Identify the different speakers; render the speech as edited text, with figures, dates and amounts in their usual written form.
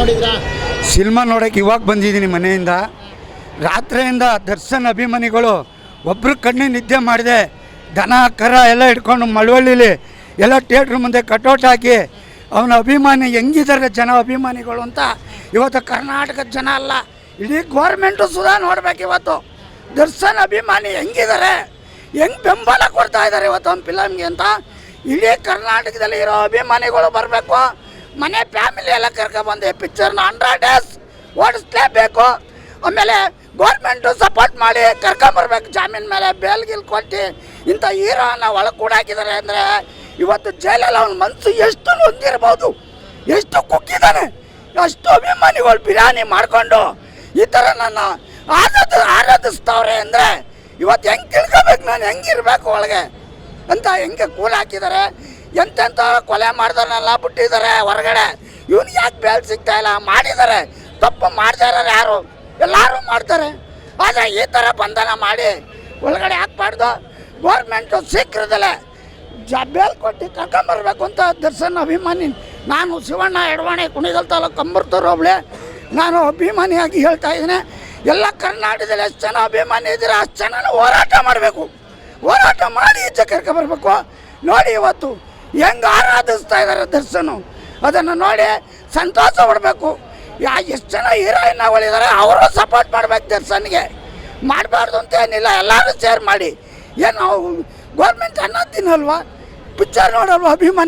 Speaker 1: ನೋಡಿದ್ರಾ?
Speaker 2: ಸಿನಿಮಾ ನೋಡೋಕೆ ಇವಾಗ ಬಂದಿದ್ದೀನಿ ಮನೆಯಿಂದ. ರಾತ್ರಿಯಿಂದ ದರ್ಶನ್ ಅಭಿಮಾನಿಗಳು ಒಬ್ಬರು ಕಣ್ಣು ನಿದ್ದೆ ಮಾಡಿದೆ, ದನ ಕರ ಎಲ್ಲ ಇಟ್ಕೊಂಡು ಮಳವಳ್ಳಿಲಿ ಎಲ್ಲ ಥಿಯೇಟ್ರ್ ಮುಂದೆ ಕಟೌಟ್ ಹಾಕಿ ಅವನ ಅಭಿಮಾನಿ ಹೆಂಗಿದ್ದಾರೆ ಜನ ಅಭಿಮಾನಿಗಳು ಅಂತ ಇವತ್ತು ಕರ್ನಾಟಕದ ಜನ ಅಲ್ಲ, ಇಡೀ ಗೌರ್ಮೆಂಟು ಸುಧಾ ನೋಡ್ಬೇಕು. ಇವತ್ತು ದರ್ಶನ್ ಅಭಿಮಾನಿ ಹೆಂಗಿದ್ದಾರೆ, ಹೆಂಗೆ ಬೆಂಬಲ ಕೊಡ್ತಾ ಇದ್ದಾರೆ ಇವತ್ತು ಒಂದು ಫಿಲಮ್ಗೆ ಅಂತ ಇಡೀ ಕರ್ನಾಟಕದಲ್ಲಿ ಇರೋ ಅಭಿಮಾನಿಗಳು ಬರಬೇಕು. ಮನೆ ಫ್ಯಾಮಿಲಿ ಎಲ್ಲ ಕರ್ಕೊಬಂದು ಪಿಕ್ಚರ್ನ 100 days ಓಡಿಸ್ಲೇಬೇಕು. ಆಮೇಲೆ ಗೌರ್ಮೆಂಟು ಸಪೋರ್ಟ್ ಮಾಡಿ ಕರ್ಕೊಂಬರ್ಬೇಕು. ಜಾಮೀನು ಮೇಲೆ ಬೇಲ್ ಗಿಲ್ ಕೊಟ್ಟು ಇಂಥ ಹೀರೋನ ಒಳಗೆ ಕೂಡ ಹಾಕಿದ್ದಾರೆ ಅಂದರೆ ಇವತ್ತು ಜೈಲಲ್ಲಿ ಅವನ ಮನಸ್ಸು ಎಷ್ಟು ನೊಂದಿರ್ಬೋದು, ಎಷ್ಟು ಕುಕ್ಕಿದ್ದಾನೆ. ಅಷ್ಟು ಅಭಿಮಾನಿಗಳು ಬಿರಿಯಾನಿ ಮಾಡಿಕೊಂಡು ಈ ಥರ ನನ್ನ ಆರಾಧಿಸ್ತವ್ರೆ ಅಂದರೆ ಇವತ್ತು ಹೆಂಗೆ ತಿಳ್ಕೊಬೇಕು, ನಾನು ಹೆಂಗಿರ್ಬೇಕು ಒಳಗೆ ಅಂತ ಹೆಂಗೆ ಕೂಲ್ ಹಾಕಿದ್ದಾರೆ. ಎಂತೆಂಥ ಕೊಲೆ ಮಾಡಿದಾರನ್ನೆಲ್ಲ ಬಿಟ್ಟಿದ್ದಾರೆ ಹೊರಗಡೆ. ಇವನು ಯಾಕೆ ಬೇಲ್ ಸಿಗ್ತಾಯಿಲ್ಲ? ಮಾಡಿದ್ದಾರೆ, ತಪ್ಪು ಮಾಡ್ತಾ ಇರೋರು ಯಾರು? ಎಲ್ಲರೂ ಮಾಡ್ತಾರೆ. ಆದರೆ ಈ ಥರ ಬಂಧನ ಮಾಡಿ ಒಳಗಡೆ ಹಾಕ್ಬಾರ್ದು. ಗೌರ್ಮೆಂಟು ಶೀಘ್ರದಲ್ಲೇ ಬೇಲ್ ಕೊಟ್ಟು ಕರ್ಕೊಂಬರ್ಬೇಕು ಅಂತ ದರ್ಶನ್ ಅಭಿಮಾನಿ ನಾನು ಶಿವಣ್ಣ ಎಡವಾಣೆ ಕುಣಿಗಲ್ ತಾಲೂಕು ಕಂಬರ್ತೂರು ಹೋಬಳಿ ನಾನು ಅಭಿಮಾನಿಯಾಗಿ ಹೇಳ್ತಾ ಇದ್ದೀನಿ. ಎಲ್ಲ ಕರ್ನಾಟಕದಲ್ಲಿ ಎಷ್ಟು ಜನ ಅಭಿಮಾನಿ ಇದ್ದೀರ ಅಷ್ಟು ಜನ ಹೋರಾಟ ಮಾಡಬೇಕು. ಹೋರಾಟ ಮಾಡಿ ಈಚೆ ಕರ್ಕೊಂಬರ್ಬೇಕು. ನೋಡಿ ಇವತ್ತು ಹೆಂಗೆ ಆರಾಧಿಸ್ತಾ ಇದ್ದಾರೆ ದರ್ಶನು, ಅದನ್ನು ನೋಡಿ ಸಂತೋಷ ಪಡಬೇಕು. ಎಷ್ಟು ಜನ ಹೀರೋಯಿನ್ಗಳಿದ್ದಾರೆ ಅವರು ಸಪೋರ್ಟ್ ಮಾಡ್ಬೇಕು ದರ್ಶನ್ಗೆ. ಮಾಡಬಾರ್ದು ಅಂತ ಏನಿಲ್ಲ, ಎಲ್ಲರೂ ಶೇರ್ ಮಾಡಿ. ಏನು ಗೌರ್ಮೆಂಟ್ ಅನ್ನೋದು ತಿನ್ನಲ್ವಾ, ಪಿಕ್ಚರ್ ನೋಡಲ್ವ ಅಭಿಮಾನಿ?